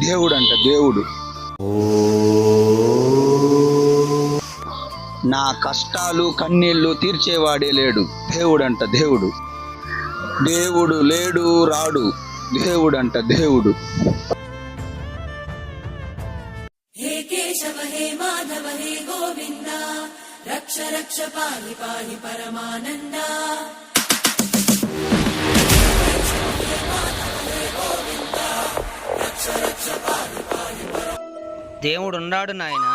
దేవుడంట దేవుడు. నా కష్టాలు కన్నీళ్లు తీర్చేవాడే లేడు, దేవుడంట దేవుడు. దేవుడు లేడు రాడు, దేవుడంట దేవుడు. హే కేశవ హే మాధవ హే గోవింద, రక్ష రక్ష పాహి పాహి పరమానంద. దేవుడు ఉన్నాడు నాయనా.